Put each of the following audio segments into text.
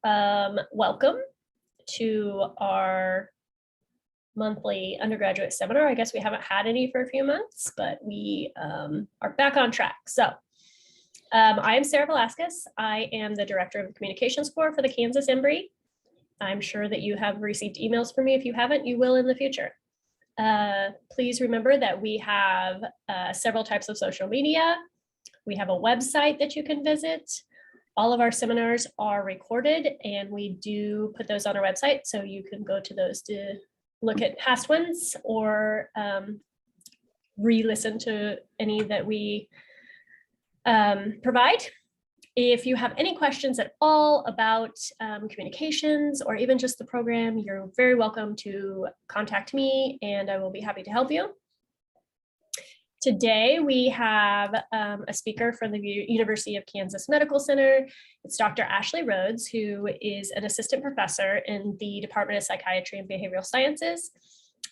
Welcome to our monthly undergraduate seminar. I guess we haven't had any for a few months, but we are back on track. So I am Sarah Velasquez. I am the Director of the Communications Core for the K-INBRE. I'm sure that you have received emails from me. If you haven't, you will in the future. Please remember that we have several types of social media. We have a website that you can visit. All of our seminars are recorded and we do put those on our website. So you can go to those to look at past ones or re-listen to any that we provide. If you have any questions at all about communications or even just the program, you're very welcome to contact me and I will be happy to help you. Today, we have a speaker from the University of Kansas Medical Center. It's Dr. Ashley Rhodes, who is an assistant professor in the Department of Psychiatry and Behavioral Sciences.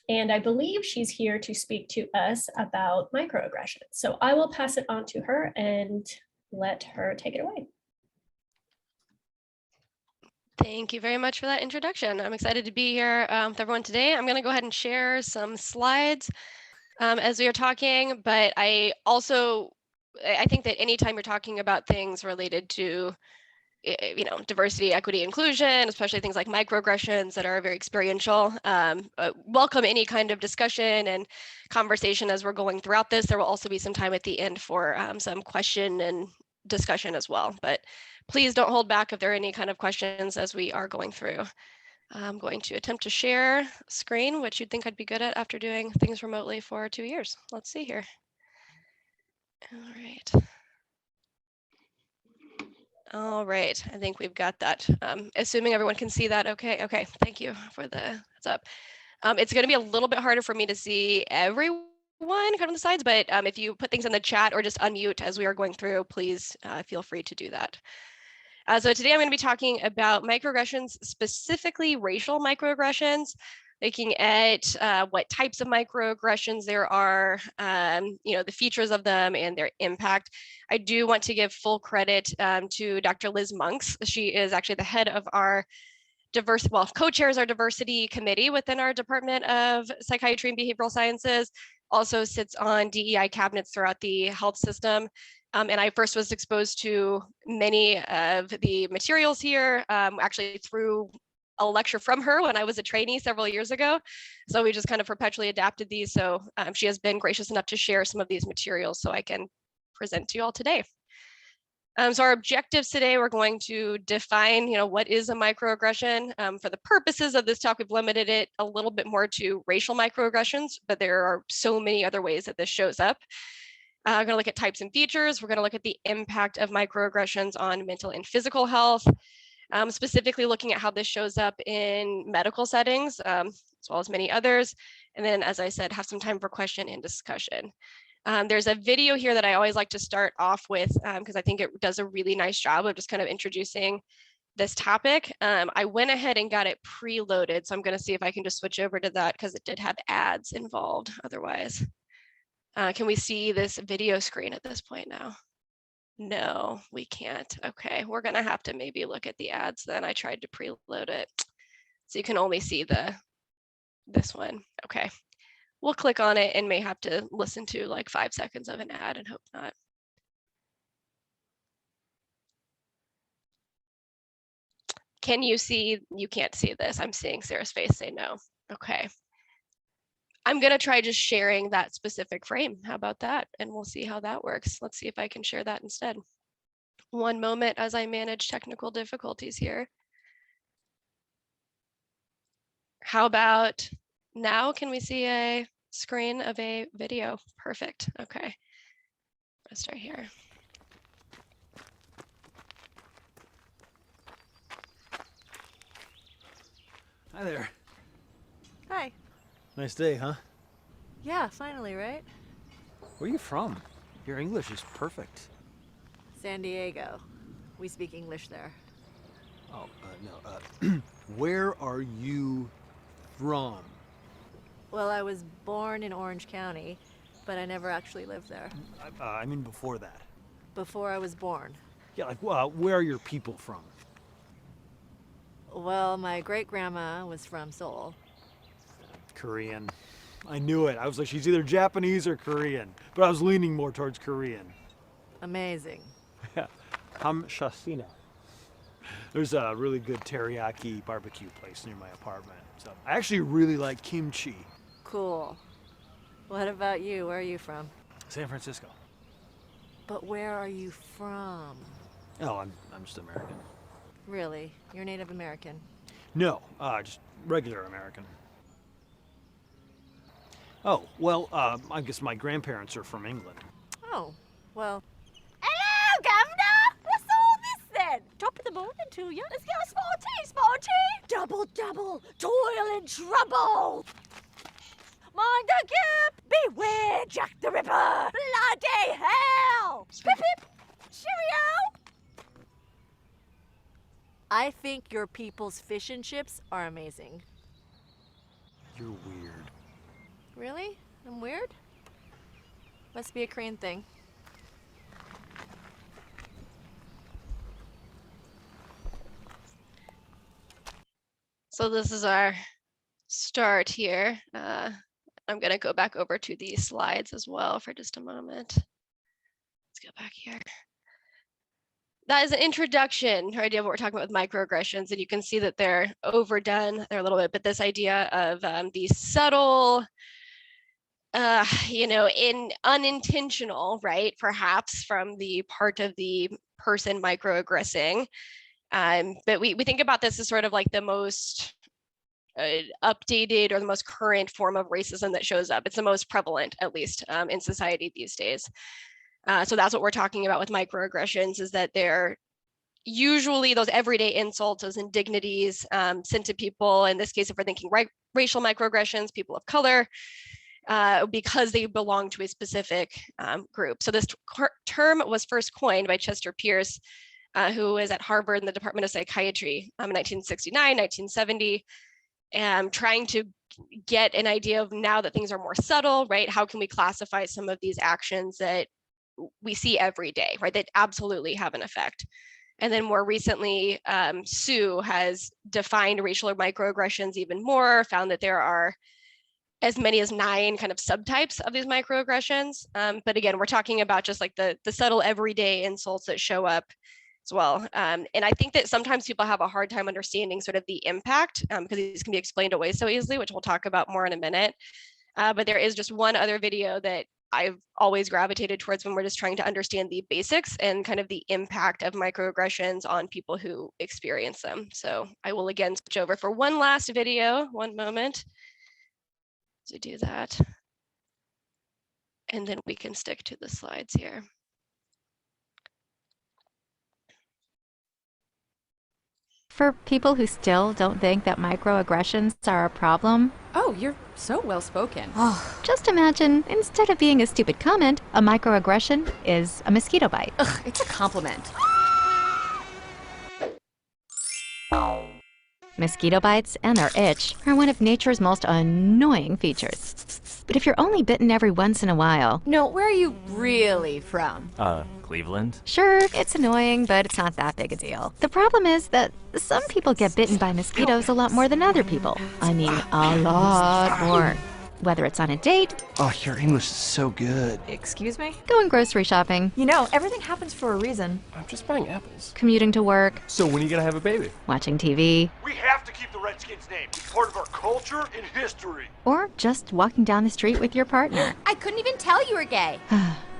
And I believe she's here to speak to us about microaggressions. So I will pass it on to her and let her take it away. Thank you very much for that introduction. I'm excited to be here with everyone today. I'm going to go ahead and share some slides as we are talking, but I think that anytime you're talking about things related to, diversity, equity, inclusion, especially things like microaggressions that are very experiential, welcome any kind of discussion and conversation as we're going throughout this. There will also be some time at the end for some question and discussion as well, but please don't hold back if there are any kind of questions as we are going through. I'm going to attempt to share screen, which you'd think I'd be good at after doing things remotely for 2 years. Let's see here. All right, I think we've got that. Assuming everyone can see that, okay, thank you for the heads up. It's gonna be a little bit harder for me to see everyone kind of on the sides, but if you put things in the chat or just unmute as we are going through, please feel free to do that. So today I'm going to be talking about microaggressions, specifically racial microaggressions, looking at what types of microaggressions there are, the features of them and their impact. I do want to give full credit to Dr. Liz Monks. She is actually the head of our co-chairs our diversity committee within our Department of Psychiatry and Behavioral Sciences, also sits on DEI cabinets throughout the health system. And I first was exposed to many of the materials here, actually through a lecture from her when I was a trainee several years ago. So we just kind of perpetually adapted these. So she has been gracious enough to share some of these materials so I can present to you all today. So our objectives today, we're going to define, what is a microaggression. For the purposes of this talk, we've limited it a little bit more to racial microaggressions, but there are so many other ways that this shows up. We're going to look at types and features. We're going to look at the impact of microaggressions on mental and physical health, specifically looking at how this shows up in medical settings, as well as many others. And then, as I said, have some time for question and discussion. There's a video here that I always like to start off with because I think it does a really nice job of just kind of introducing this topic. I went ahead and got it preloaded, so I'm going to see if I can just switch over to that because it did have ads involved otherwise. Can we see this video screen at this point now? No, we can't. Okay, we're gonna have to maybe look at the ads then. I tried to preload it. So you can only see this one. Okay, we'll click on it and may have to listen to like 5 seconds of an ad and hope not. Can you see? You can't see this. I'm seeing Sarah's face say no. Okay. I'm going to try just sharing that specific frame. How about that? And we'll see how that works. Let's see if I can share that instead. One moment as I manage technical difficulties here. How about now? Can we see a screen of a video? Perfect. Okay. Let's start here. Hi there. Hi. Nice day, huh? Yeah, finally, right? Where are you from? Your English is perfect. San Diego. We speak English there. Oh, no. Where are you from? Well, I was born in Orange County, but I never actually lived there. I mean before that. Before I was born. Yeah, like, where are your people from? Well, my great-grandma was from Seoul. Korean. I knew it. I was like, she's either Japanese or Korean. But I was leaning more towards Korean. Amazing. Hamshasina. There's a really good teriyaki barbecue place near my apartment. So I actually really like kimchi. Cool. What about you? Where are you from? San Francisco. But where are you from? Oh, I'm just American. Really? You're Native American? No, just regular American. Oh, well, I guess my grandparents are from England. Oh, well. Hello, Governor! What's all this then? Top of the morning to you. Let's get a small tea. Double, toil and trouble. Mind the gap! Beware, Jack the Ripper! Bloody hell! Pip pip! Cheerio! I think your people's fish and chips are amazing. You're weird. Really? I'm weird? Must be a Korean thing. So this is our start here. I'm going to go back over to the slides as well for just a moment. Let's go back here. That is an introduction, or idea of what we're talking about with microaggressions, and you can see that they're overdone there a little bit, but this idea of these subtle, unintentional, right, perhaps from the part of the person microaggressing. But we think about this as sort of like the most updated or the most current form of racism that shows up. It's the most prevalent, at least in society these days. So that's what we're talking about with microaggressions, is that they're usually those everyday insults, those indignities sent to people. In this case, if we're thinking racial microaggressions, people of color, because they belong to a specific group. So this term was first coined by Chester Pierce, who was at Harvard in the Department of Psychiatry in 1969, 1970, trying to get an idea of, now that things are more subtle, right? How can we classify some of these actions that we see every day, right? That absolutely have an effect. And then more recently, Sue has defined racial or microaggressions even more, found that there are as many as 9 kind of subtypes of these microaggressions. But again, we're talking about just like the subtle everyday insults that show up as well. And I think that sometimes people have a hard time understanding sort of the impact, because these can be explained away so easily, which we'll talk about more in a minute. But there is just one other video that I've always gravitated towards when we're just trying to understand the basics and kind of the impact of microaggressions on people who experience them. So I will again switch over for one last video, one moment to do that. And then we can stick to the slides here. For people who still don't think that microaggressions are a problem, Oh, you're so well spoken. just imagine, instead of being a stupid comment, a microaggression is a mosquito bite. Ugh, it's a compliment. Mosquito bites and their itch are one of nature's most annoying features. But if you're only bitten every once in a while, No, where are you really from? Cleveland? sure, it's annoying, but it's not that big a deal. The problem is that some people get bitten by mosquitoes a lot more than other people. I mean, a lot more. Whether it's on a date, Oh, your English is so good. Excuse me? going grocery shopping, You know, everything happens for a reason. I'm just buying apples. commuting to work, So when are you gonna have a baby? watching TV, We have to keep the Redskins' name. It's part of our culture and history. or just walking down the street with your partner. I couldn't even tell you were gay.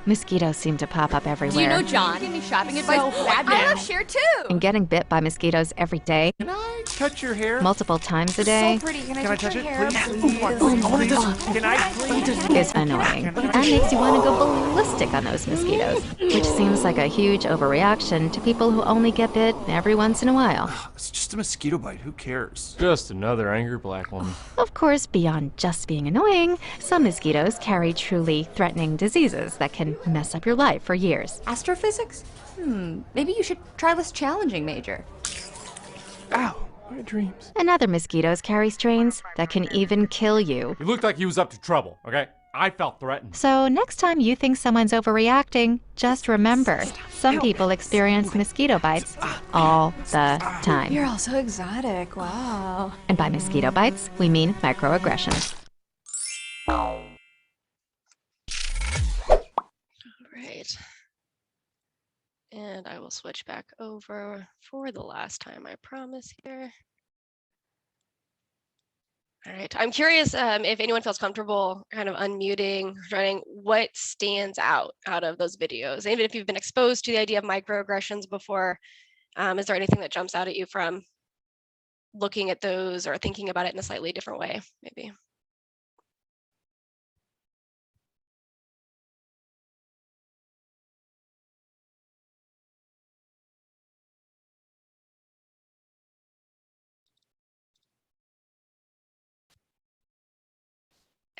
Mosquitoes seem to pop up everywhere. Do you know John? Give me shopping advice. I love Cher too. And getting bit by mosquitoes every day, Can I touch your hair? multiple times a day, So pretty. Can Can I touch it, hair, please? I wanna touch it. Can I please? is annoying. And makes you want to go ballistic on those mosquitoes, which seems like a huge overreaction to people who only get bit every once in a while. It's just a mosquito bite. Who cares? Just another angry black woman. Of course, beyond just being annoying, some mosquitoes carry truly threatening diseases that can mess up your life for years. Astrophysics? Maybe you should try less challenging, Major. Ow, my dreams. And other mosquitoes carry strains that can even kill you. He looked like he was up to trouble, okay? I felt threatened. So next time you think someone's overreacting, just remember, some people experience mosquito bites all the time. You're all so exotic. Wow. And by mosquito bites, we mean microaggressions. Right. And I will switch back over for the last time, I promise here. All right, I'm curious if anyone feels comfortable kind of unmuting, running, what stands out of those videos? Even if you've been exposed to the idea of microaggressions before, is there anything that jumps out at you from looking at those or thinking about it in a slightly different way, maybe?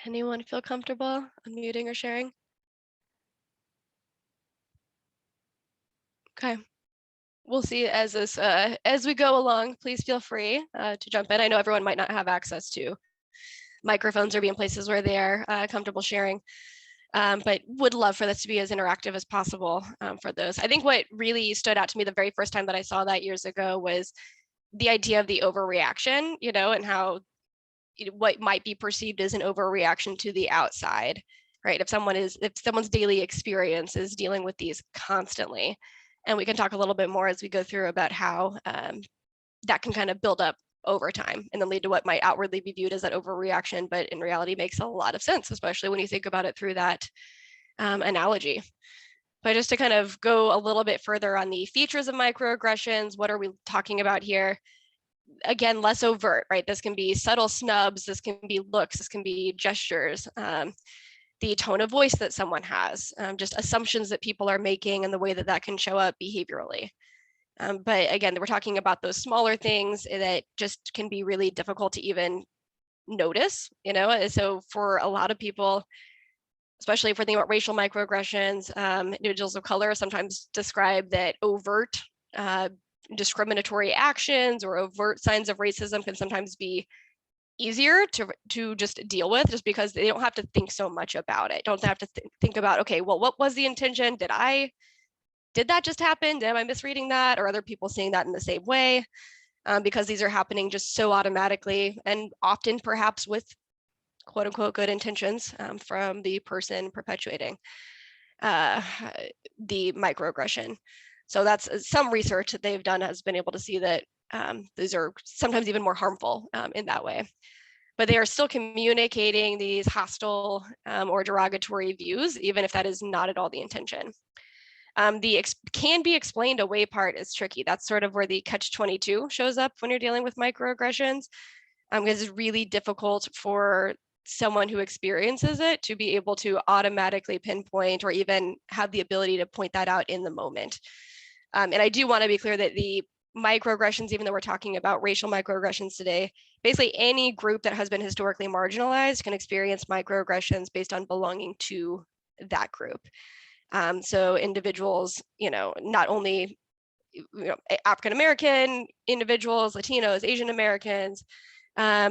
Anyone feel comfortable unmuting or sharing? Okay, we'll see as this as we go along. Please feel free to jump in. I know everyone might not have access to microphones or be in places where they're comfortable sharing, but would love for this to be as interactive as possible for those. I think what really stood out to me the very first time that I saw that years ago was the idea of the overreaction, you know, and how what might be perceived as an overreaction to the outside, right? If someone's daily experience is dealing with these constantly, and we can talk a little bit more as we go through about how that can kind of build up over time and then lead to what might outwardly be viewed as that overreaction, but in reality makes a lot of sense, especially when you think about it through that analogy. But just to kind of go a little bit further on the features of microaggressions, what are we talking about here? Again, less overt, right? This can be subtle snubs, this can be looks, this can be gestures, the tone of voice that someone has, just assumptions that people are making and the way that that can show up behaviorally. But again, we're talking about those smaller things that just can be really difficult to even notice, you know? And so for a lot of people, especially if we're thinking about racial microaggressions, individuals of color sometimes describe that overt discriminatory actions or overt signs of racism can sometimes be easier to just deal with, just because they don't have to think so much about it. Don't have to think about, okay, well, what was the intention? Did that just happen? Am I misreading that? Or other people seeing that in the same way? Because these are happening just so automatically and often perhaps with quote unquote good intentions from the person perpetuating the microaggression. So that's some research that they've done has been able to see that these are sometimes even more harmful in that way. But they are still communicating these hostile or derogatory views, even if that is not at all the intention. The can be explained away part is tricky. That's sort of where the catch-22 shows up when you're dealing with microaggressions, because it's really difficult for someone who experiences it to be able to automatically pinpoint or even have the ability to point that out in the moment. And I do want to be clear that the microaggressions, even though we're talking about racial microaggressions today, basically any group that has been historically marginalized can experience microaggressions based on belonging to that group. So individuals, you know, not only African American individuals, Latinos, Asian Americans,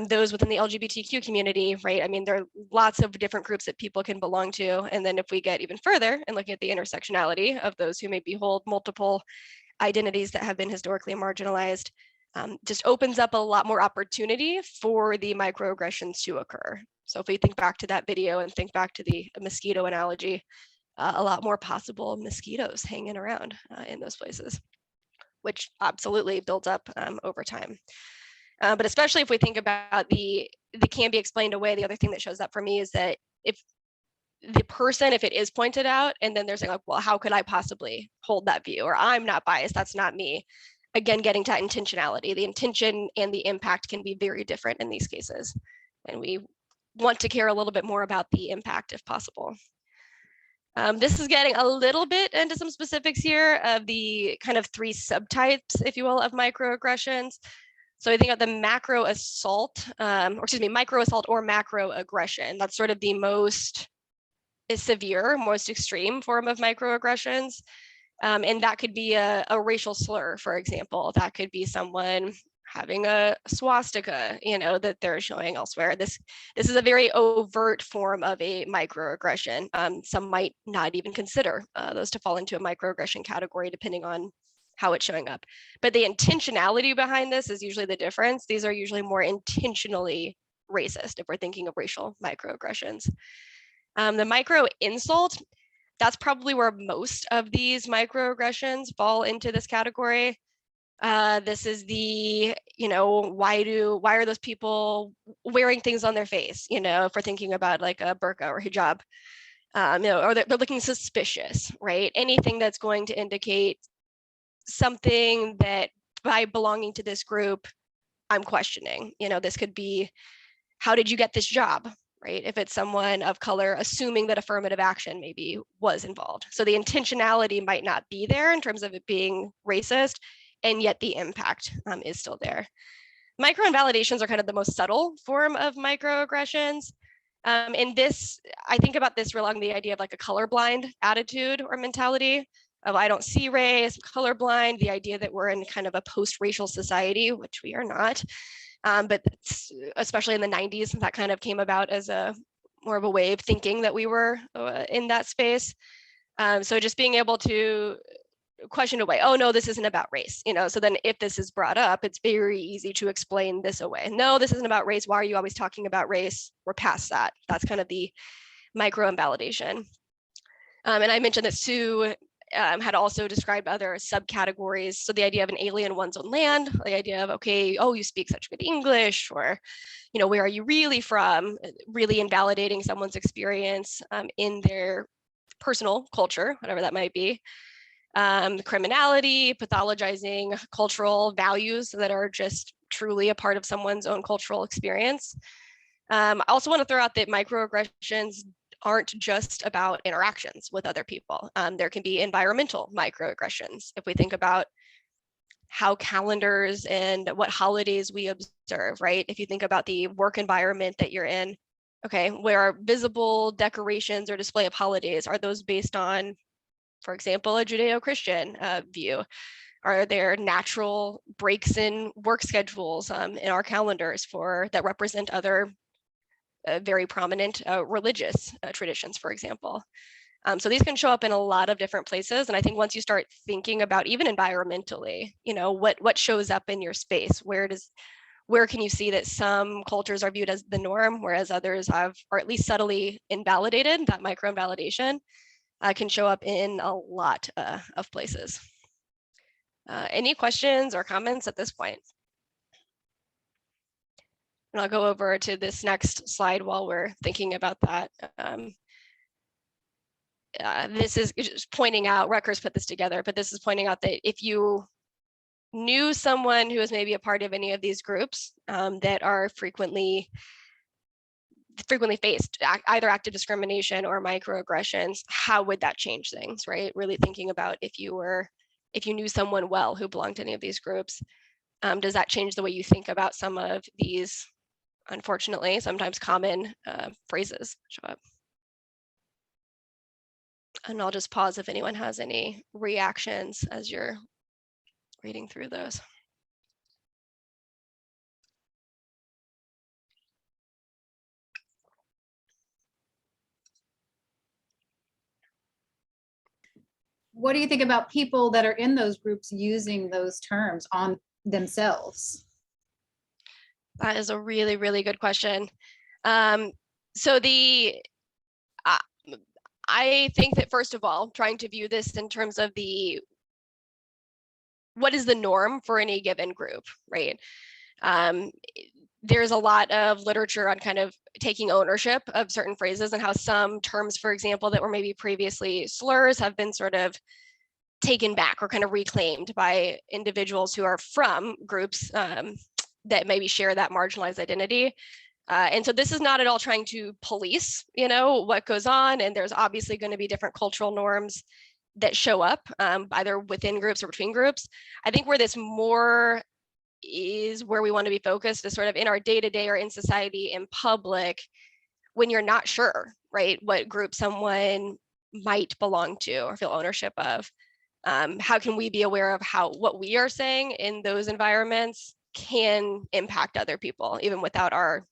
those within the LGBTQ community, right? I mean, there are lots of different groups that people can belong to. And then if we get even further and looking at the intersectionality of those who maybe hold multiple identities that have been historically marginalized, just opens up a lot more opportunity for the microaggressions to occur. So if we think back to that video and think back to the mosquito analogy, a lot more possible mosquitoes hanging around in those places, which absolutely builds up over time. But especially if we think about the can be explained away, the other thing that shows up for me is that if the person, if it is pointed out, and then they're saying like, well, how could I possibly hold that view? Or I'm not biased, that's not me. Again, getting to that intentionality, the intention and the impact can be very different in these cases. And we want to care a little bit more about the impact if possible. This is getting a little bit into some specifics here of the kind of three subtypes, if you will, of microaggressions. So I think of the macro assault, micro assault or macro aggression. That's sort of the most severe, most extreme form of microaggressions. And that could be a racial slur, for example. That could be someone having a swastika, that they're showing elsewhere. This is a very overt form of a microaggression. Some might not even consider those to fall into a microaggression category, depending on how it's showing up. But the intentionality behind this is usually the difference. These are usually more intentionally racist if we're thinking of racial microaggressions. The micro insult, that's probably where most of these microaggressions fall into this category. This is the, why are those people wearing things on their face? If we're thinking about like a burqa or hijab, or they're looking suspicious, right? Anything that's going to indicate something that by belonging to this group, I'm questioning. This could be, how did you get this job? Right? If it's someone of color, assuming that affirmative action maybe was involved. So the intentionality might not be there in terms of it being racist, and yet the impact is still there. Micro-invalidations are kind of the most subtle form of microaggressions. And this, I think about this along the idea of like a colorblind attitude or mentality of I don't see race, I'm colorblind, the idea that we're in kind of a post-racial society, which we are not. But especially in the 90s, that kind of came about as more of a way of thinking that we were in that space. So just being able to question away, oh no, this isn't about race, so then if this is brought up, it's very easy to explain this away. No, this isn't about race. Why are you always talking about race? We're past that. That's kind of the micro-invalidation. And I mentioned that Sue had also described other subcategories. So the idea of an alien in one's own land, the idea of, okay, oh, you speak such good English, or, where are you really from? Really invalidating someone's experience in their personal culture, whatever that might be. Criminality, pathologizing cultural values that are just truly a part of someone's own cultural experience. I also want to throw out that microaggressions aren't just about interactions with other people. There can be environmental microaggressions. If we think about how calendars and what holidays we observe, right? If you think about the work environment that you're in, okay, where are visible decorations or display of holidays? Are those based on, for example, a Judeo-Christian view? Are there natural breaks in work schedules in our calendars that represent other very prominent religious traditions, for example? So these can show up in a lot of different places. And I think once you start thinking about even environmentally, what shows up in your space, where can you see that some cultures are viewed as the norm, whereas others are at least subtly invalidated? That micro-invalidation can show up in a lot of places. Any questions or comments at this point? And I'll go over to this next slide while we're thinking about that. This is just pointing out, Rutgers put this together, but this is pointing out that if you knew someone who is maybe a part of any of these groups that are frequently faced either active discrimination or microaggressions, how would that change things, right? Really thinking about if you knew someone well who belonged to any of these groups, does that change the way you think about some of these, unfortunately, sometimes common phrases show up? And I'll just pause if anyone has any reactions as you're reading through those. What do you think about people that are in those groups using those terms on themselves? That is a really, really good question. So I think that first of all, trying to view this in terms of what is the norm for any given group, right? There's a lot of literature on kind of taking ownership of certain phrases and how some terms, for example, that were maybe previously slurs have been sort of taken back or kind of reclaimed by individuals who are from groups that maybe share that marginalized identity. And so this is not at all trying to police, what goes on. And there's obviously going to be different cultural norms that show up either within groups or between groups. I think where this more is where we want to be focused is sort of in our day-to-day or in society in public, when you're not sure, right, what group someone might belong to or feel ownership of. How can we be aware of what we are saying in those environments can impact other people even without our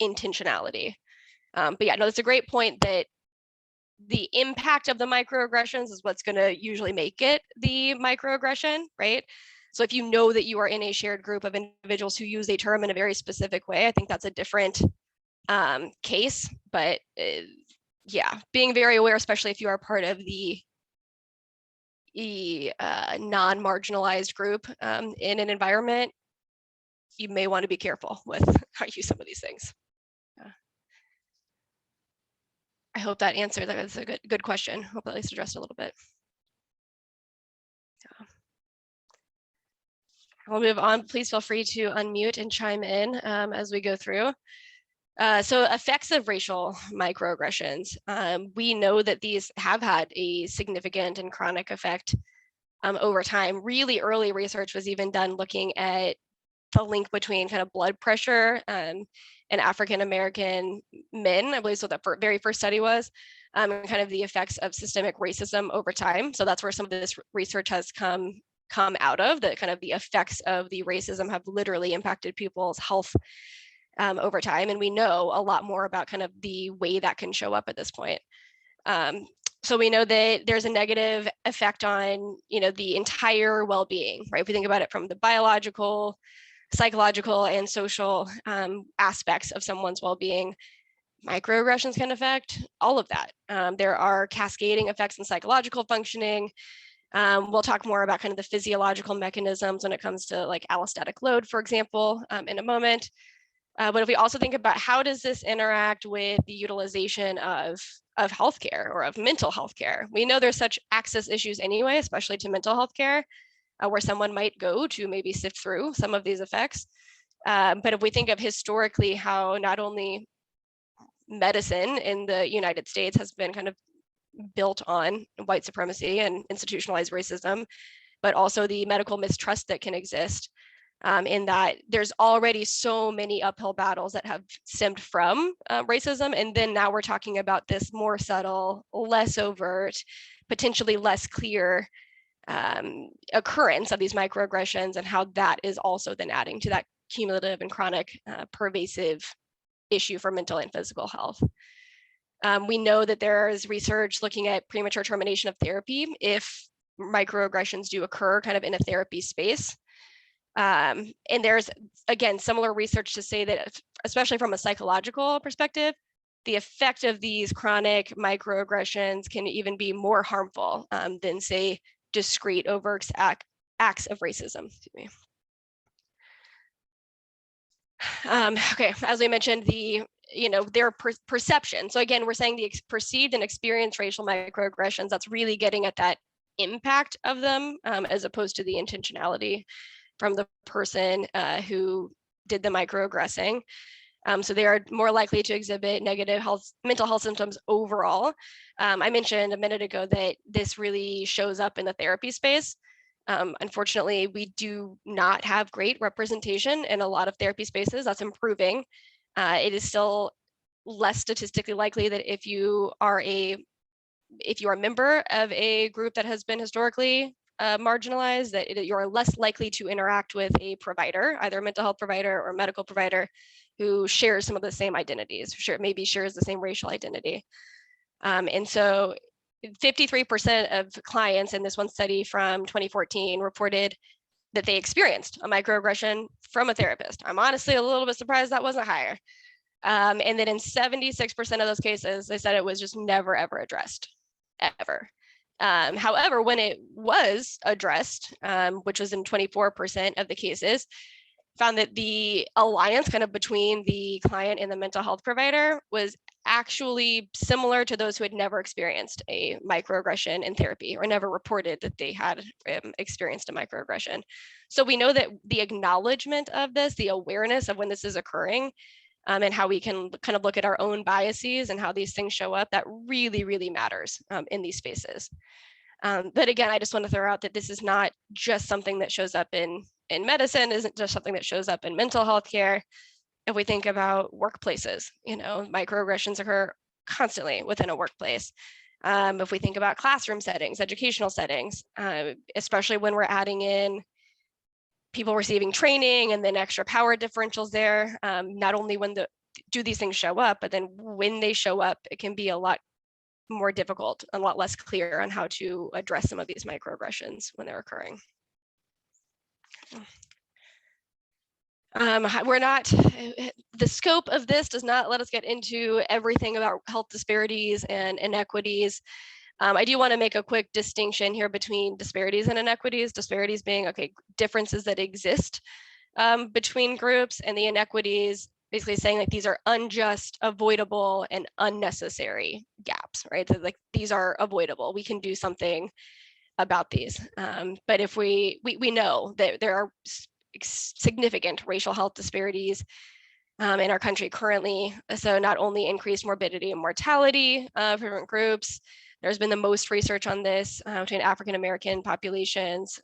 intentionality. But yeah, no, that's a great point that the impact of the microaggressions is what's going to usually make it the microaggression, right? So if you know that you are in a shared group of individuals who use a term in a very specific way, I think that's a different case. But yeah, being very aware, especially if you are part of the non-marginalized group in an environment, you may want to be careful with how you use some of these things. I hope that answered. That was a good question. Hope at least addressed a little bit. We'll move on. Please feel free to unmute and chime in as we go through. So effects of racial microaggressions. We know that these have had a significant and chronic effect over time. Really early research was even done looking at the link between kind of blood pressure and African-American men. I believe so the very first study was, and kind of the effects of systemic racism over time. So that's where some of this research has come out of, that kind of the effects of the racism have literally impacted people's health over time. And we know a lot more about kind of the way that can show up at this point. So we know that there's a negative effect on, the entire well-being, right? If we think about it from the biological, psychological, and social aspects of someone's well-being, microaggressions can affect all of that. There are cascading effects in psychological functioning. We'll talk more about kind of the physiological mechanisms when it comes to like allostatic load, for example, in a moment. But if we also think about how does this interact with the utilization of healthcare or of mental health care, we know there's such access issues anyway, especially to mental health care, where someone might go to maybe sift through some of these effects. But if we think of historically how not only medicine in the United States has been kind of built on white supremacy and institutionalized racism, but also the medical mistrust that can exist, in that there's already so many uphill battles that have stemmed from racism. And then now we're talking about this more subtle, less overt, potentially less clear occurrence of these microaggressions, and how that is also then adding to that cumulative and chronic pervasive issue for mental and physical health. We know that there is research looking at premature termination of therapy if microaggressions do occur kind of in a therapy space. And there's, again, similar research to say that, especially from a psychological perspective, the effect of these chronic microaggressions can even be more harmful than, say, discrete overt acts of racism. Excuse me. Okay, as we mentioned, their perception. So again, we're saying the perceived and experienced racial microaggressions, that's really getting at that impact of them as opposed to the intentionality from the person who did the microaggressing. So they are more likely to exhibit negative mental health symptoms overall. I mentioned a minute ago that this really shows up in the therapy space. Unfortunately, we do not have great representation in a lot of therapy spaces. That's improving. It is still less statistically likely that if you are a member of a group that has been historically marginalized, that you're less likely to interact with a provider, either a mental health provider or medical provider, who shares some of the same identities, maybe shares the same racial identity. And so 53% of clients in this one study from 2014 reported that they experienced a microaggression from a therapist. I'm honestly a little bit surprised that wasn't higher. And then in 76% of those cases, they said it was just never, ever addressed, ever. However, when it was addressed, which was in 24% of the cases, found that the alliance kind of between the client and the mental health provider was actually similar to those who had never experienced a microaggression in therapy or never reported that they had experienced a microaggression. So we know that the acknowledgement of this, the awareness of when this is occurring, and how we can kind of look at our own biases and how these things show up, that really, really matters in these spaces. But again, I just want to throw out that this is not just something that shows up in medicine, isn't just something that shows up in mental health care. If we think about workplaces, microaggressions occur constantly within a workplace. If we think about classroom settings, educational settings, especially when we're adding in people receiving training and then extra power differentials there, not only when do these things show up, but then when they show up, it can be a lot more difficult, a lot less clear on how to address some of these microaggressions when they're occurring. The scope of this does not let us get into everything about health disparities and inequities. I do want to make a quick distinction here between disparities and inequities. Disparities being, okay, differences that exist between groups, and the inequities basically saying like these are unjust, avoidable, and unnecessary gaps, right? So like these are avoidable. We can do something about these. But if we know that there are significant racial health disparities in our country currently. So not only increased morbidity and mortality for different groups, there's been the most research on this between African-American populations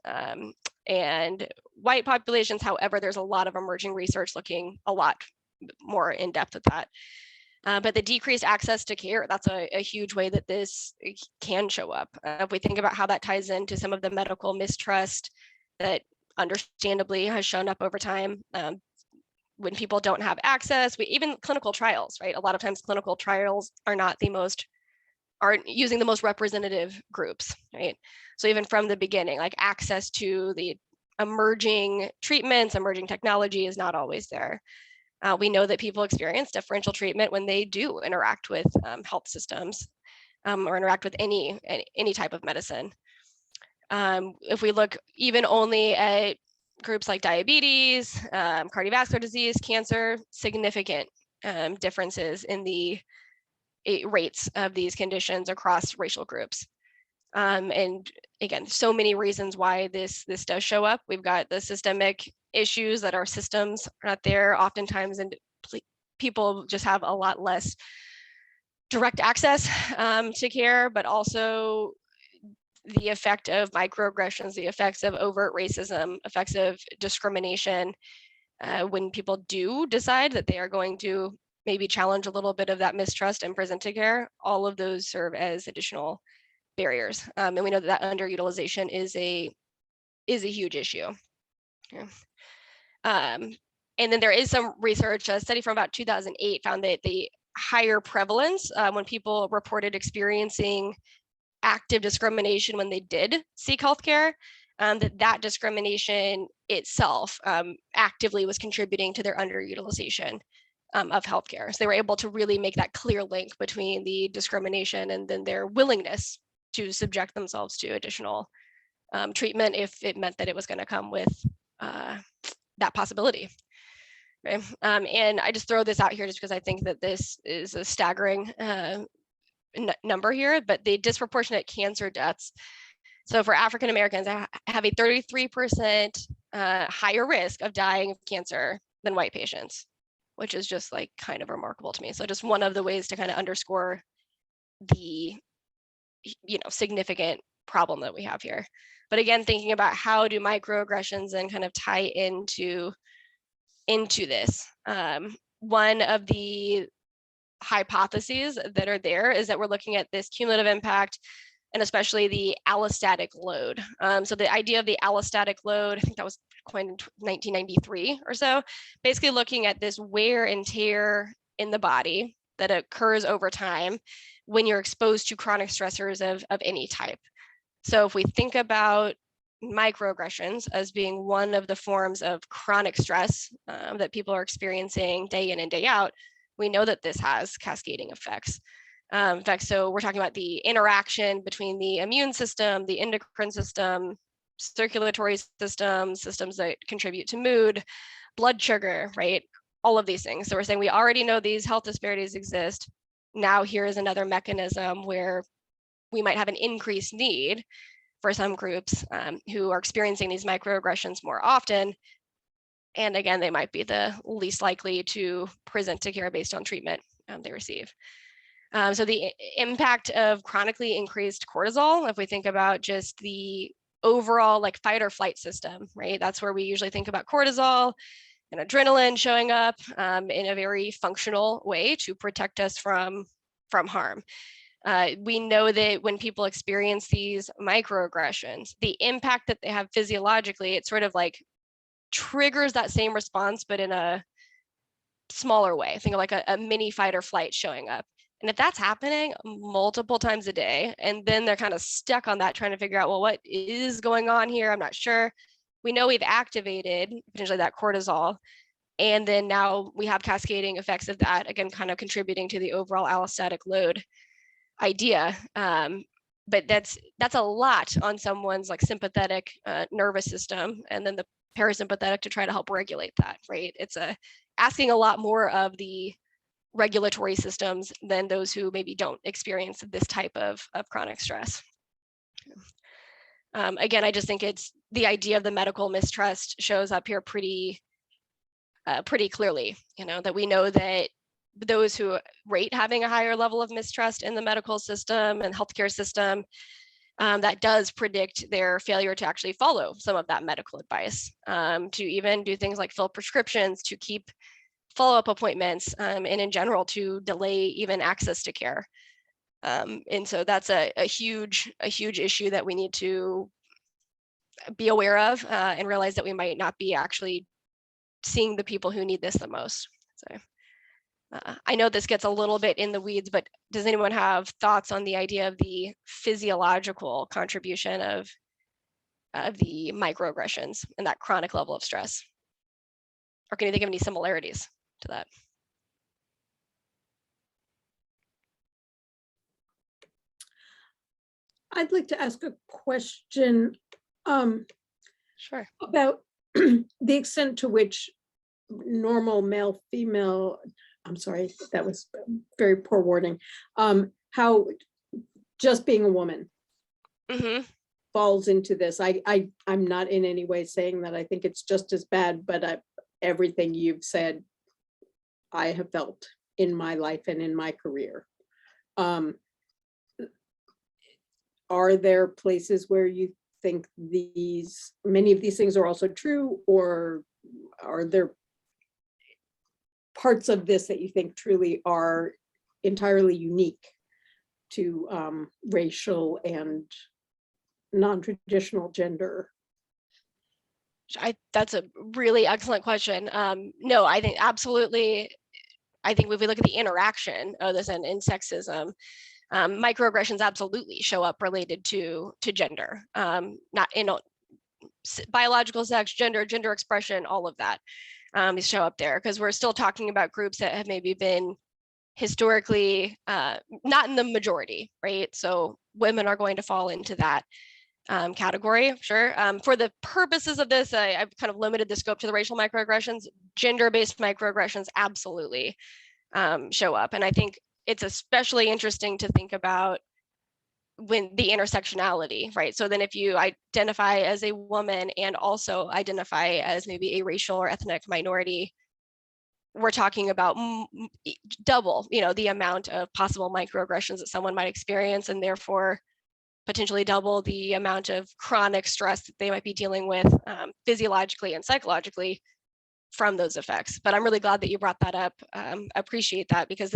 and white populations. However, there's a lot of emerging research looking a lot more in depth at that. But the decreased access to care, that's a huge way that this can show up. If we think about how that ties into some of the medical mistrust that understandably has shown up over time, when people don't have access, even clinical trials, right? A lot of times clinical trials aren't using the most representative groups, right? So even from the beginning, like access to the emerging treatments, emerging technology is not always there. We know that people experience differential treatment when they do interact with health systems or interact with any type of medicine. If we look even only at groups like diabetes, cardiovascular disease, cancer, significant differences in the rates of these conditions across racial groups. And again, so many reasons why this does show up. We've got the systemic issues that our systems are not there oftentimes, and people just have a lot less direct access to care, but also the effect of microaggressions, the effects of overt racism, effects of discrimination, when people do decide that they are going to maybe challenge a little bit of that mistrust and present to care, all of those serve as additional barriers. And we know that underutilization is a huge issue. Yeah. And then there is some research, a study from about 2008 found that the higher prevalence when people reported experiencing active discrimination when they did seek healthcare, that discrimination itself actively was contributing to their underutilization of healthcare. So they were able to really make that clear link between the discrimination and then their willingness to subject themselves to additional treatment if it meant that it was going to come with that possibility. Okay. And I just throw this out here just because I think that this is a staggering number here, but the disproportionate cancer deaths. So for African Americans, I have a 33% higher risk of dying of cancer than white patients, which is just like kind of remarkable to me. So just one of the ways to kind of underscore the significant problem that we have here. But again, thinking about how do microaggressions and kind of tie into this. One of the hypotheses that are there is that we're looking at this cumulative impact and especially the allostatic load. So the idea of the allostatic load, I think that was coined in 1993 or so, basically looking at this wear and tear in the body that occurs over time when you're exposed to chronic stressors of any type. So if we think about microaggressions as being one of the forms of chronic stress that people are experiencing day in and day out, we know that this has cascading effects. In fact, so we're talking about the interaction between the immune system, the endocrine system, circulatory systems that contribute to mood, blood sugar, right? All of these things. So we're saying we already know these health disparities exist. Now here is another mechanism where we might have an increased need for some groups who are experiencing these microaggressions more often. And again, they might be the least likely to present to care based on treatment they receive. So the impact of chronically increased cortisol, if we think about just the overall like fight or flight system, right? That's where we usually think about cortisol and adrenaline showing up in a very functional way to protect us from harm. We know that when people experience these microaggressions, the impact that they have physiologically, it's sort of like triggers that same response, but in a smaller way. Think of like a mini fight or flight showing up. And if that's happening multiple times a day, and then they're kind of stuck on that, trying to figure out, well, what is going on here? I'm not sure. We know we've activated potentially that cortisol. And then now we have cascading effects of that, again, kind of contributing to the overall allostatic load idea. But that's a lot on someone's like sympathetic nervous system, and then the parasympathetic to try to help regulate that, right? It's asking a lot more of the regulatory systems than those who maybe don't experience this type of chronic stress. Again, I just think it's the idea of the medical mistrust shows up here pretty clearly, that we know that those who rate having a higher level of mistrust in the medical system and healthcare system, that does predict their failure to actually follow some of that medical advice, to even do things like fill prescriptions, to keep follow-up appointments, and in general to delay even access to care. And so that's a huge issue that we need to be aware of, and realize that we might not be actually seeing the people who need this the most. So I know this gets a little bit in the weeds, but does anyone have thoughts on the idea of the physiological contribution of the microaggressions and that chronic level of stress? Or can you think of any similarities to that? I'd like to ask a question Sure. about the extent to which normal male, female, I'm sorry, that was very poor wording, how just being a woman falls into this. I'm not in any way saying that I think it's just as bad, but everything you've said, I have felt in my life and in my career. Are there places where you think many of these things are also true, or are there parts of this that you think truly are entirely unique to racial and non-traditional gender? That's a really excellent question. No, I think absolutely. I think if we look at the interaction of this and in sexism, microaggressions absolutely show up related to gender, not in biological sex, gender expression, all of that. These show up there because we're still talking about groups that have maybe been historically not in the majority, right? So women are going to fall into that category, sure. For the purposes of this, I've kind of limited the scope to the racial microaggressions. Gender-based microaggressions absolutely show up. And I think it's especially interesting to think about when the intersectionality, right? So then if you identify as a woman and also identify as maybe a racial or ethnic minority, we're talking about double, the amount of possible microaggressions that someone might experience, and therefore potentially double the amount of chronic stress that they might be dealing with physiologically and psychologically from those effects. But I'm really glad that you brought that up. Appreciate that, because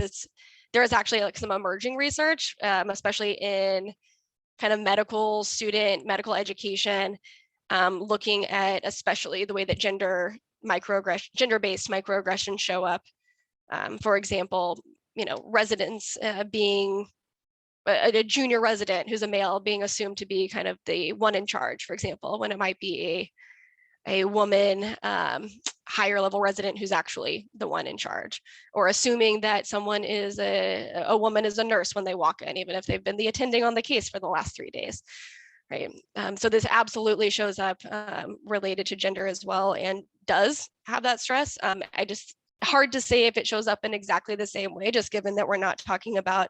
there is actually like some emerging research, especially in kind of medical education, looking at especially the way that gender-based microaggressions show up. For example, residents being a junior resident who's a male being assumed to be kind of the one in charge, for example, when it might be a woman, higher level resident who's actually the one in charge, or assuming that someone is a woman is a nurse when they walk in, even if they've been the attending on the case for the last 3 days, right? So this absolutely shows up related to gender as well, and does have that stress. Hard to say if it shows up in exactly the same way, just given that we're not talking about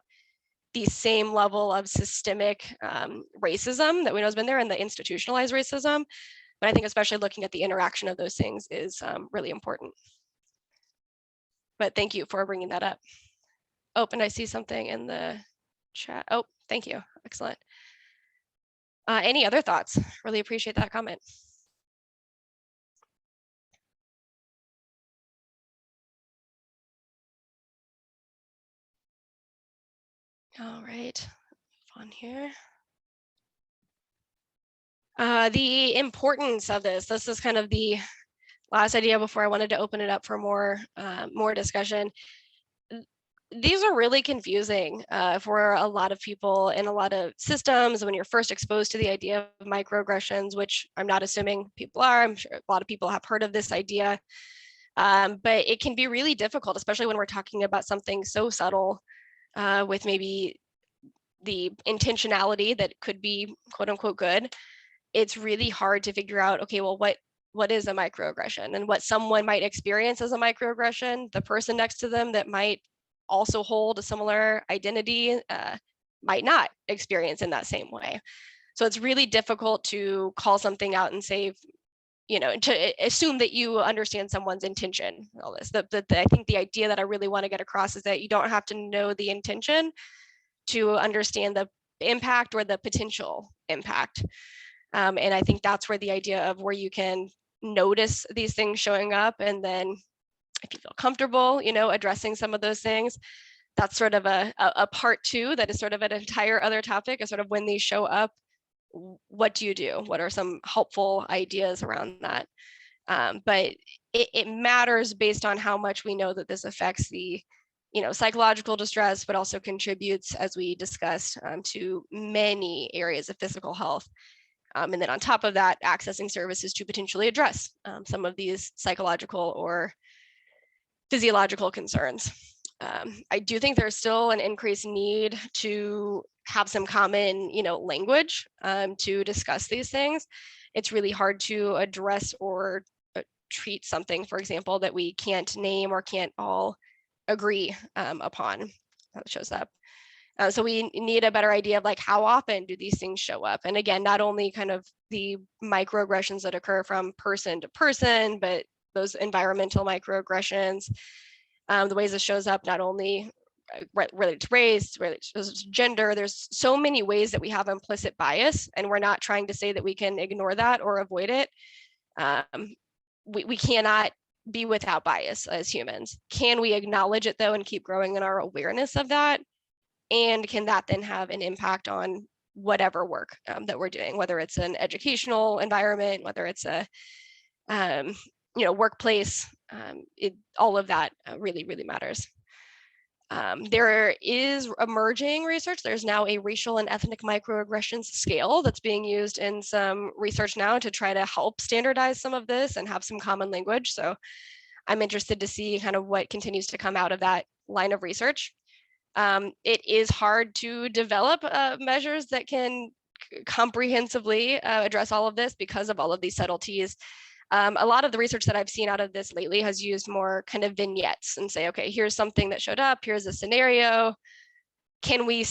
the same level of systemic racism that we know has been there and the institutionalized racism. But I think especially looking at the interaction of those things is really important. But thank you for bringing that up. Oh, and I see something in the chat. Oh, thank you. Excellent. Any other thoughts? Really appreciate that comment. All right, move on here. The importance of this is kind of the last idea before I wanted to open it up for more discussion. These are really confusing for a lot of people in a lot of systems when you're first exposed to the idea of microaggressions, which I'm not assuming people are. I'm sure a lot of people have heard of this idea, but it can be really difficult, especially when we're talking about something so subtle with maybe the intentionality that could be quote unquote good. It's really hard to figure out, okay, well, what is a microaggression, and what someone might experience as a microaggression, the person next to them that might also hold a similar identity might not experience in that same way. So it's really difficult to call something out and say, to assume that you understand someone's intention. All this, I think the idea that I really want to get across is that you don't have to know the intention to understand the impact or the potential impact. And I think that's where the idea of where you can notice these things showing up, and then if you feel comfortable, addressing some of those things, that's sort of a part two that is sort of an entire other topic, is sort of when these show up, what do you do? What are some helpful ideas around that? But it matters based on how much we know that this affects the psychological distress, but also contributes, as we discussed, to many areas of physical health. And then on top of that, accessing services to potentially address some of these psychological or physiological concerns. I do think there's still an increased need to have some common, language to discuss these things. It's really hard to address or treat something, for example, that we can't name or can't all agree upon. That shows up. So we need a better idea of like, how often do these things show up? And again, not only kind of the microaggressions that occur from person to person, but those environmental microaggressions, the ways it shows up, not only related to race, related to gender. There's so many ways that we have implicit bias, and we're not trying to say that we can ignore that or avoid it. We cannot be without bias as humans. Can we acknowledge it though and keep growing in our awareness of that? And can that then have an impact on whatever work that we're doing, whether it's an educational environment, whether it's a workplace, all of that really, really matters. There is emerging research. There's now a racial and ethnic microaggressions scale that's being used in some research now to try to help standardize some of this and have some common language. So I'm interested to see kind of what continues to come out of that line of research. It is hard to develop measures that can comprehensively address all of this because of all of these subtleties. A lot of the research that I've seen out of this lately has used more kind of vignettes and say, okay, here's something that showed up, here's a scenario. Can we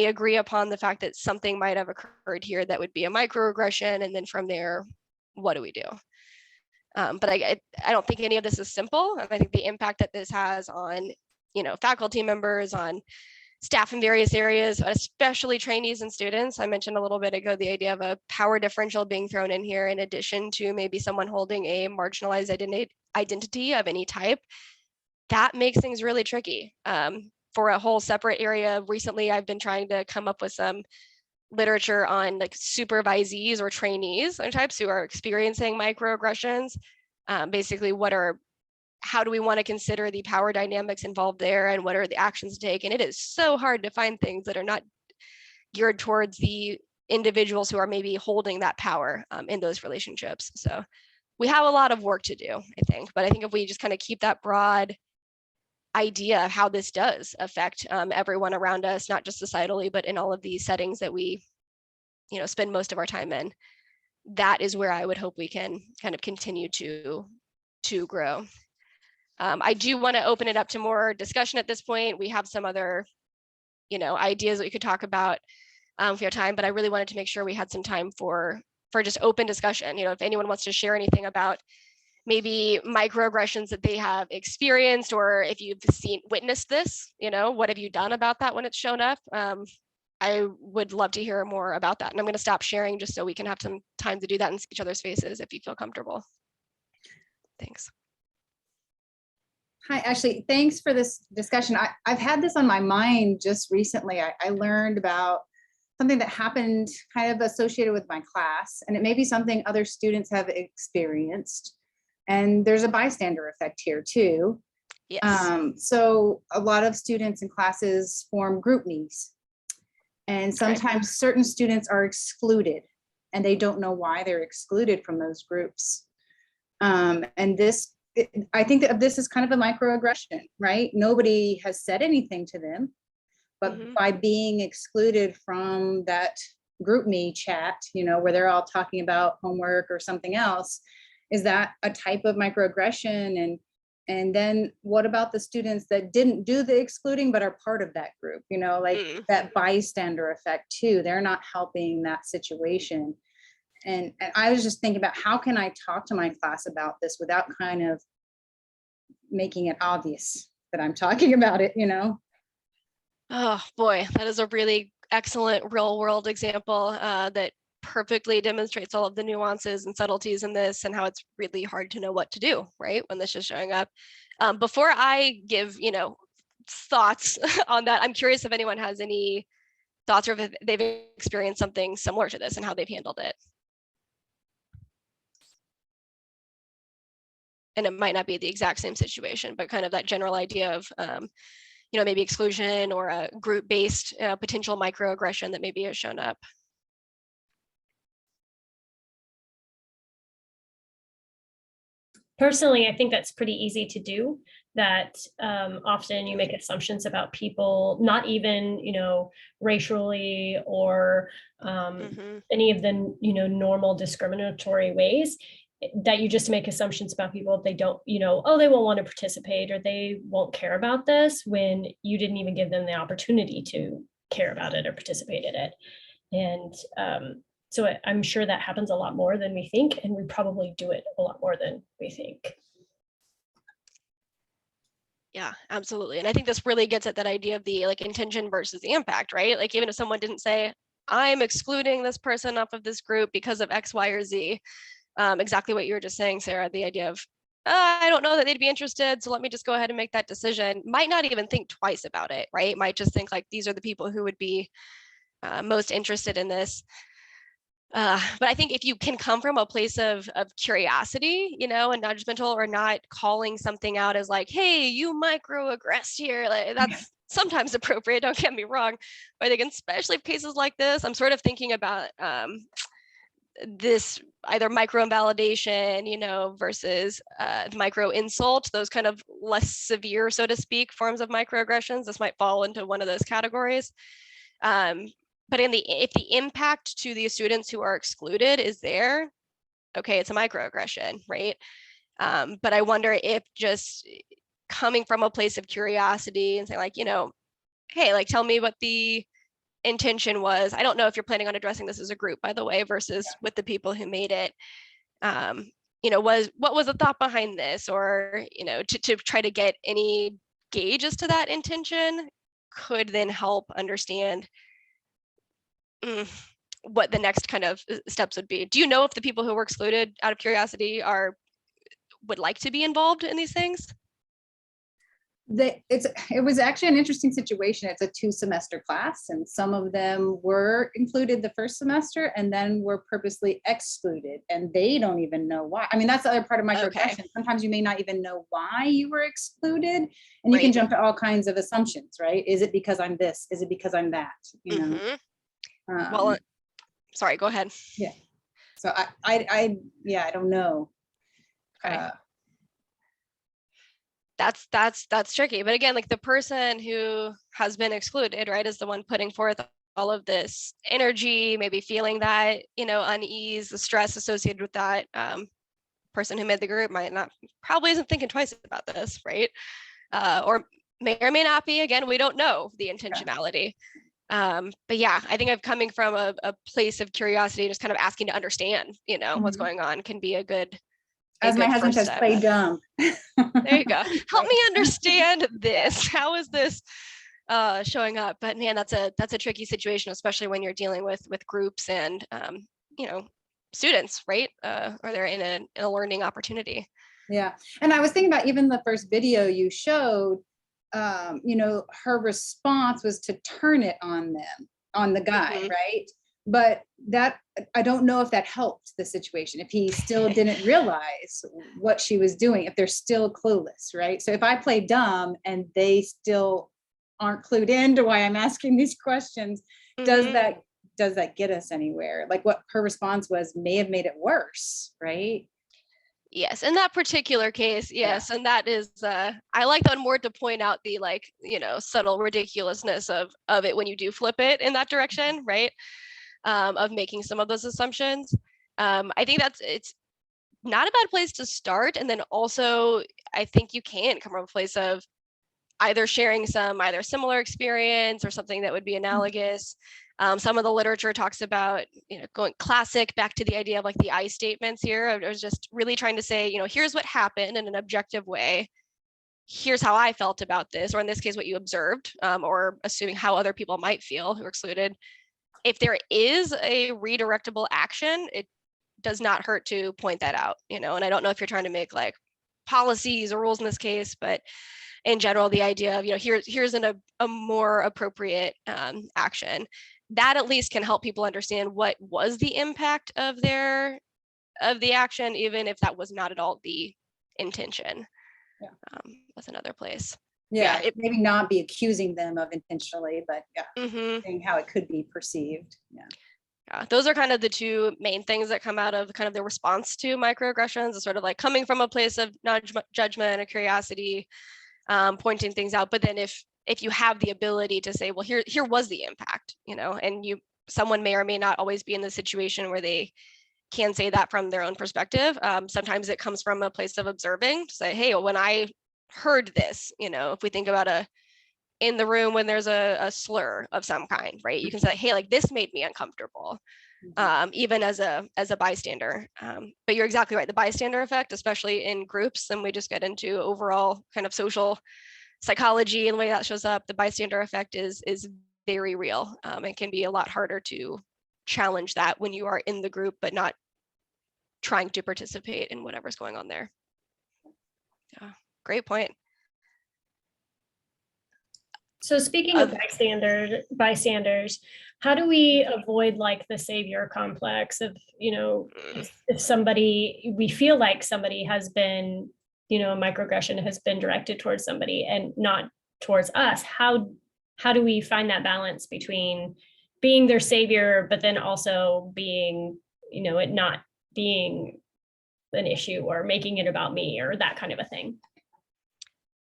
agree upon the fact that something might have occurred here that would be a microaggression? And then from there, what do we do? But I don't think any of this is simple. And I think the impact that this has on faculty members, on staff in various areas, especially trainees and students. I mentioned a little bit ago the idea of a power differential being thrown in here in addition to maybe someone holding a marginalized identity of any type. That makes things really tricky. For a whole separate area, recently I've been trying to come up with some literature on like supervisees or trainees and types who are experiencing microaggressions. Basically, how do we want to consider the power dynamics involved there, and what are the actions to take? And it is so hard to find things that are not geared towards the individuals who are maybe holding that power in those relationships. So we have a lot of work to do, I think. But I think if we just kind of keep that broad idea of how this does affect everyone around us, not just societally, but in all of these settings that we spend most of our time in, that is where I would hope we can kind of continue to grow. I do want to open it up to more discussion at this point. We have some other, ideas that we could talk about if we have time, but I really wanted to make sure we had some time for just open discussion. If anyone wants to share anything about maybe microaggressions that they have experienced, or if you've witnessed this, what have you done about that when it's shown up? I would love to hear more about that. And I'm going to stop sharing just so we can have some time to do that and see each other's faces if you feel comfortable. Thanks. Hi, Ashley. Thanks for this discussion. I've had this on my mind just recently. I learned about something that happened kind of associated with my class, and it may be something other students have experienced. And there's a bystander effect here too. Yes. So a lot of students in classes form group me's. And sometimes certain students are excluded and they don't know why they're excluded from those groups. And this, I think that this is kind of a microaggression, right? Nobody has said anything to them, but by being excluded from that group me chat, you know, where they're all talking about homework or something else, is that a type of microaggression? And then what about the students that didn't do the excluding but are part of that group, you know, like that bystander effect too? They're not helping that situation. And I was just thinking about, how can I talk to my class about this without kind of making it obvious that I'm talking about it, you know? Oh boy, that is a really excellent real world example that perfectly demonstrates all of the nuances and subtleties in this and how it's really hard to know what to do, right, when this is showing up. Before I give, you know, thoughts on that, I'm curious if anyone has any thoughts or if they've experienced something similar to this and how they've handled it. And it might not be the exact same situation, but kind of that general idea of, you know, maybe exclusion or a group-based potential microaggression that maybe has shown up. Personally, I think that's pretty easy to do, that often you make assumptions about people, not even, you know, racially or any of the, you know, normal discriminatory ways, that you just make assumptions about people if they don't, you know, oh, they won't want to participate or they won't care about this, when you didn't even give them the opportunity to care about it or participate in it. And so I'm sure that happens a lot more than we think, and we probably do it a lot more than we think. Yeah, absolutely. And I think this really gets at that idea of the like intention versus the impact, right? Like even if someone didn't say, I'm excluding this person off of this group because of X, Y, or Z, exactly what you were just saying, Sarah, the idea of, I don't know that they'd be interested, so let me just go ahead and make that decision, might not even think twice about it, right? Might just think like, these are the people who would be most interested in this. But I think if you can come from a place of curiosity, you know, and non-judgmental, or not calling something out as like, hey, you microaggressed here, like, that's sometimes appropriate, don't get me wrong. But I think especially in cases like this, I'm sort of thinking about this either micro invalidation, you know, versus micro insult, those kind of less severe, so to speak, forms of microaggressions. This might fall into one of those categories. But if the impact to the students who are excluded is there, okay, it's a microaggression, right? But I wonder if just coming from a place of curiosity and saying like, you know, hey, like, tell me what the intention was. I don't know if you're planning on addressing this as a group, by the way, versus with the people who made it. You know, what was the thought behind this, or, you know, to try to get any gauge as to that intention could then help understand what the next kind of steps would be. Do you know if the people who were excluded out of curiosity would like to be involved in these things? It was actually an interesting situation. It's a 2-semester class, and some of them were included the first semester and then were purposely excluded, and they don't even know why. I mean, that's the other part of microaggression. Sometimes you may not even know why you were excluded, and you can jump to all kinds of assumptions, right? Is it because I'm this? Is it because I'm that? You know. Well, sorry, go ahead. Yeah. So I don't know. Okay. That's tricky. But again, like the person who has been excluded, right, is the one putting forth all of this energy, maybe feeling that, you know, unease, the stress associated with that. Person who made the group probably isn't thinking twice about this, right? Or may not be. Again, we don't know the intentionality. But yeah, I think I'm coming from a place of curiosity, just kind of asking to understand, you know, what's going on can be a good. As my husband says, play dumb. There you go. Help me understand this. How is this showing up? But man, that's a tricky situation, especially when you're dealing with groups and you know, students, right? Or they're in a learning opportunity. Yeah, and I was thinking about even the first video you showed. You know, her response was to turn it on them, on the guy, right? But that, I don't know if that helped the situation, if he still didn't realize what she was doing, if they're still clueless, right? So if I play dumb and they still aren't clued into why I'm asking these questions, does that get us anywhere? Like what her response was may have made it worse, right? Yes, in that particular case, yes. And that is, I like that more to point out the subtle ridiculousness of it when you do flip it in that direction, right? Of making some of those assumptions. I think it's not a bad place to start. And then also, I think you can come from a place of either sharing some either similar experience or something that would be analogous. Some of the literature talks about, going classic back to the idea of like the I statements here. I was just really trying to say, here's what happened in an objective way. Here's how I felt about this, or in this case, what you observed, or assuming how other people might feel who are excluded. If there is a redirectable action, it does not hurt to point that out, and I don't know if you're trying to make like policies or rules in this case, but in general, the idea of, here's a more appropriate action that at least can help people understand what was the impact of the action, even if that was not at all the intention. That's another place. Yeah, maybe not be accusing them of intentionally, but saying how it could be perceived. Yeah, those are kind of the two main things that come out of kind of the response to microaggressions, is sort of like coming from a place of non-judgment and curiosity, pointing things out. But then if you have the ability to say, well, here was the impact, and someone may or may not always be in the situation where they can say that from their own perspective. Sometimes it comes from a place of observing, to say, hey, when I heard this, if we think about in the room when there's a slur of some kind, right? You can say, hey, like this made me uncomfortable, even as a bystander. But you're exactly right. The bystander effect, especially in groups, and we just get into overall kind of social psychology and the way that shows up, the bystander effect is very real. It can be a lot harder to challenge that when you are in the group, but not trying to participate in whatever's going on there. Yeah, great point. So speaking of bystanders, how do we avoid like the savior complex of, if somebody, we feel like somebody has been, a microaggression has been directed towards somebody and not towards us? How do we find that balance between being their savior, but then also being, it not being an issue or making it about me or that kind of a thing?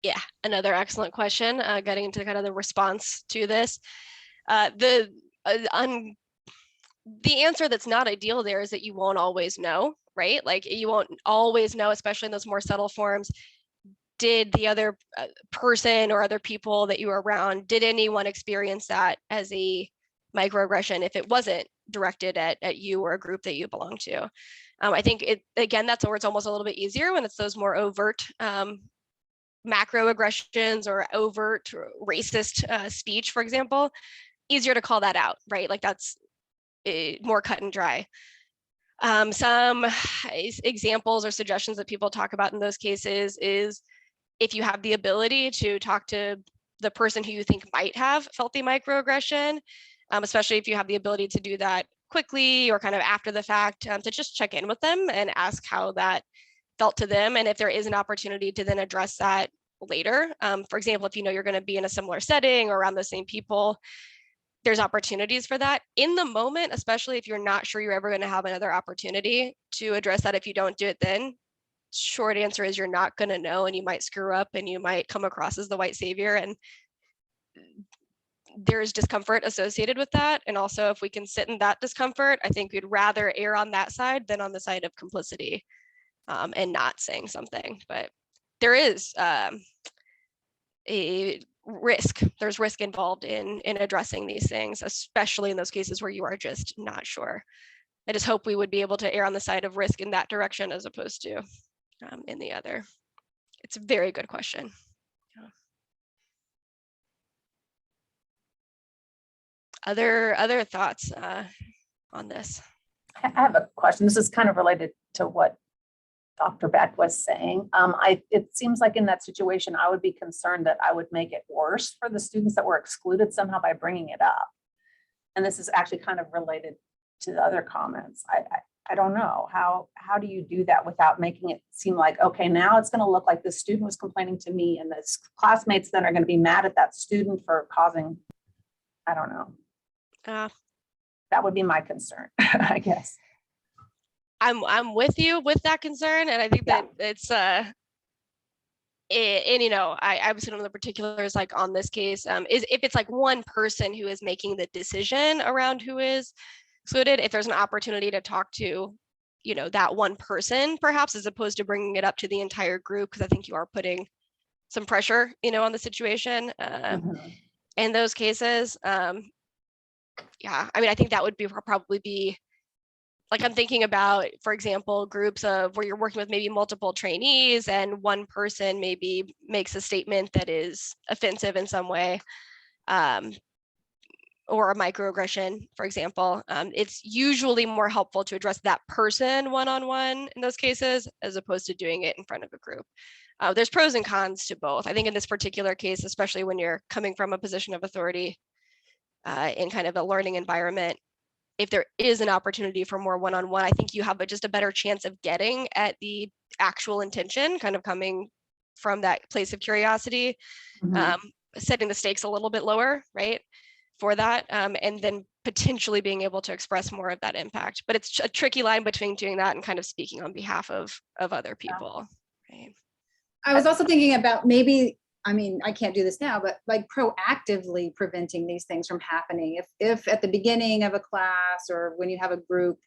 Yeah, another excellent question. Getting into kind of the response to this. The answer that's not ideal there is that you won't always know, right? Like you won't always know, especially in those more subtle forms. Did the other person or other people that you were around, did anyone experience that as a microaggression if it wasn't directed at you or a group that you belong to? I think that's where it's almost a little bit easier when it's those more overt macroaggressions or overt racist speech, for example. Easier to call that out, right? Like that's more cut and dry. Some examples or suggestions that people talk about in those cases is if you have the ability to talk to the person who you think might have felt the microaggression, especially if you have the ability to do that quickly or kind of after the fact, to just check in with them and ask how that felt to them. And if there is an opportunity to then address that later, for example, if you're going to be in a similar setting or around the same people, there's opportunities for that in the moment, especially if you're not sure you're ever going to have another opportunity to address that. If you don't do it then, short answer is you're not going to know, and you might screw up and you might come across as the white savior, and there's discomfort associated with that. And also, if we can sit in that discomfort, I think we'd rather err on that side than on the side of complicity and not saying something. But there is a risk. There's risk involved in addressing these things, especially in those cases where you are just not sure. I just hope we would be able to err on the side of risk in that direction as opposed to in the other. It's a very good question. Other thoughts on this? I have a question. This is kind of related to what Dr. Beck was saying. It seems like in that situation, I would be concerned that I would make it worse for the students that were excluded somehow by bringing it up. And this is actually kind of related to the other comments. I don't know. How do you do that without making it seem like, okay, now it's going to look like the student was complaining to me and the classmates then are going to be mad at that student for causing, I don't know. That would be my concern, I guess. I'm with you with that concern, and I think that it's and you know, I was one of the particulars like on this case is if it's like one person who is making the decision around who is excluded, if there's an opportunity to talk to, you know, that one person perhaps, as opposed to bringing it up to the entire group, because I think you are putting some pressure, you know, on the situation in those cases. Yeah, I mean, I think that would be probably be like, I'm thinking about, for example, groups of where you're working with maybe multiple trainees and one person maybe makes a statement that is offensive in some way, or a microaggression, for example. It's usually more helpful to address that person one-on-one in those cases, as opposed to doing it in front of a group. There's pros and cons to both. I think in this particular case, especially when you're coming from a position of authority in kind of a learning environment, if there is an opportunity for more one-on-one, I think you have just a better chance of getting at the actual intention, kind of coming from that place of curiosity, setting the stakes a little bit lower, right, for that, and then potentially being able to express more of that impact. But it's a tricky line between doing that and kind of speaking on behalf of other people. Right? I was also thinking about maybe, I mean, I can't do this now, but like proactively preventing these things from happening. If at the beginning of a class or when you have a group,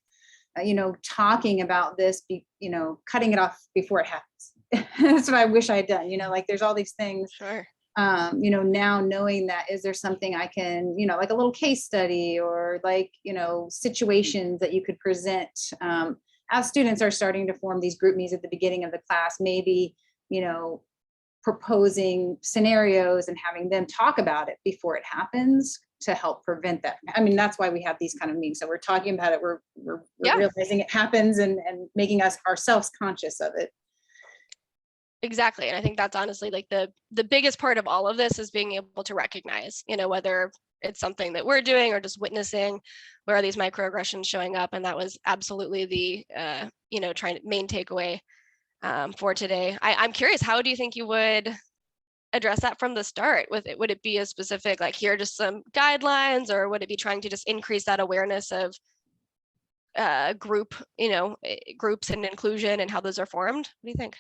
you know, talking about this, you know, cutting it off before it happens. That's what I wish I had done. You know, like there's all these things. Sure. You know, now knowing that, is there something I can, you know, like a little case study or like, you know, situations that you could present as students are starting to form these group me's at the beginning of the class, maybe, you know, proposing scenarios and having them talk about it before it happens to help prevent that. I mean, that's why we have these kind of meetings. So we're talking about it, we're realizing it happens and making us ourselves conscious of it. Exactly. And I think that's honestly like the biggest part of all of this is being able to recognize, you know, whether it's something that we're doing or just witnessing where are these microaggressions showing up. And that was absolutely the, you know, main takeaway for today. I'm curious, how do you think you would address that from the start with it? Would it be a specific, like, here are just some guidelines, or would it be trying to just increase that awareness of group, you know, groups and inclusion and how those are formed? What do you think?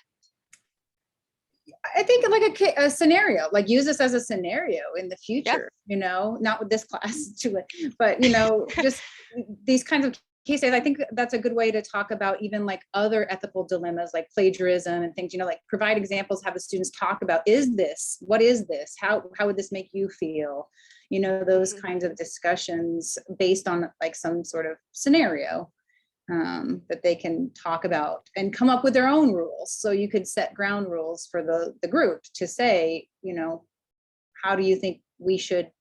I think like a scenario, like use this as a scenario in the future, you know, not with this class to it, but, you know, just these kinds of cases. I think that's a good way to talk about even like other ethical dilemmas like plagiarism and things, you know, like provide examples, have the students talk about, what is this? How would this make you feel? You know, those kinds of discussions based on like some sort of scenario that they can talk about and come up with their own rules. So you could set ground rules for the group to say, you know, how do you think we should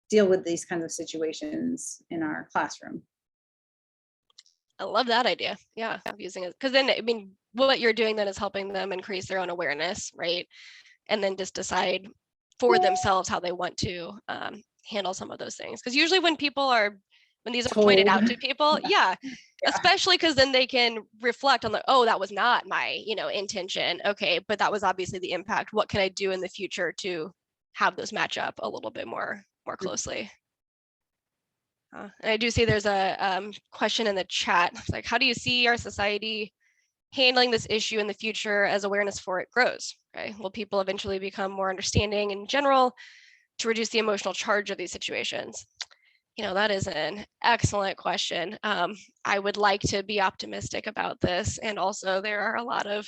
deal with these kinds of situations in our classroom? I love that idea. Yeah, using it, because then, I mean, what you're doing then is helping them increase their own awareness, right? And then just decide for themselves how they want to handle some of those things. Because usually when these are pointed out to people, especially because then they can reflect on oh, that was not my, you know, intention. Okay, but that was obviously the impact. What can I do in the future to have those match up a little bit more closely? And I do see there's a question in the chat. It's like, how do you see our society handling this issue in the future as awareness for it grows? Right? Will people eventually become more understanding in general to reduce the emotional charge of these situations? You know, that is an excellent question. I would like to be optimistic about this. And also there are a lot of,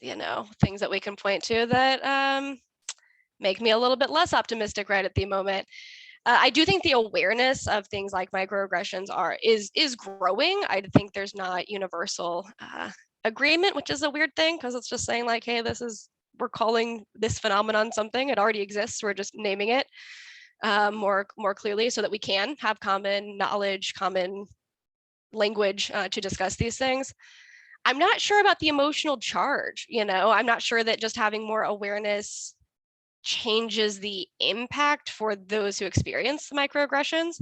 you know, things that we can point to that make me a little bit less optimistic right at the moment. I do think the awareness of things like microaggressions is growing. I think there's not universal agreement, which is a weird thing because it's just saying like, hey, we're calling this phenomenon something. It already exists. We're just naming it more clearly so that we can have common knowledge, common language to discuss these things. I'm not sure about the emotional charge. You know, I'm not sure that just having more awareness changes the impact for those who experience the microaggressions.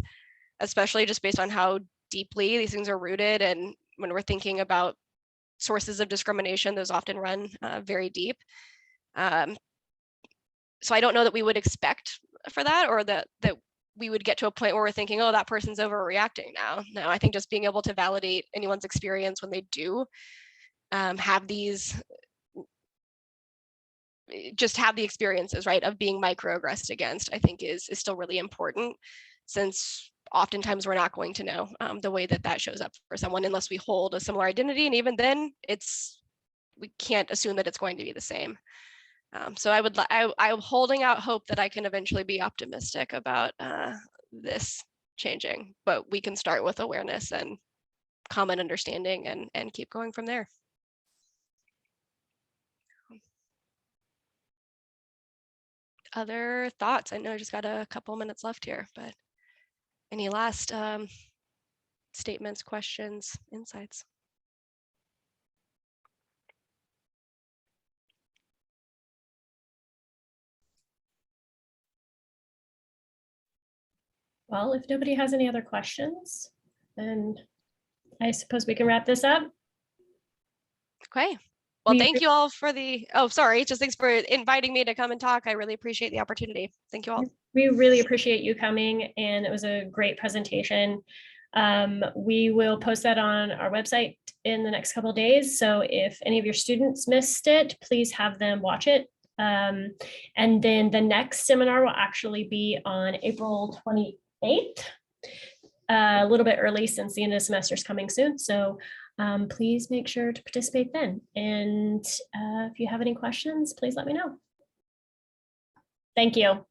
especially just based on how deeply these things are rooted. And when we're thinking about sources of discrimination, those often run very deep. So I don't know that we would expect for that, or that we would get to a point where we're thinking, oh, that person's overreacting now. No, I think just being able to validate anyone's experience when they do have these, just have the experiences, right, of being microaggressed against, I think is still really important, since oftentimes we're not going to know the way that that shows up for someone unless we hold a similar identity. And even then we can't assume that it's going to be the same. So I'm holding out hope that I can eventually be optimistic about this changing, but we can start with awareness and common understanding and keep going from there. Other thoughts? I know I just got a couple minutes left here, but any last statements, questions, insights? Well, if nobody has any other questions, then I suppose we can wrap this up. Okay. Well, thank you all for thanks for inviting me to come and talk. I really appreciate the opportunity. Thank you all. We really appreciate you coming, and it was a great presentation. We will post that on our website in the next couple of days. So if any of your students missed it, please have them watch it. And then the next seminar will actually be on April 28th, a little bit early since the end of the semester is coming soon. So please make sure to participate then. And if you have any questions, please let me know. Thank you.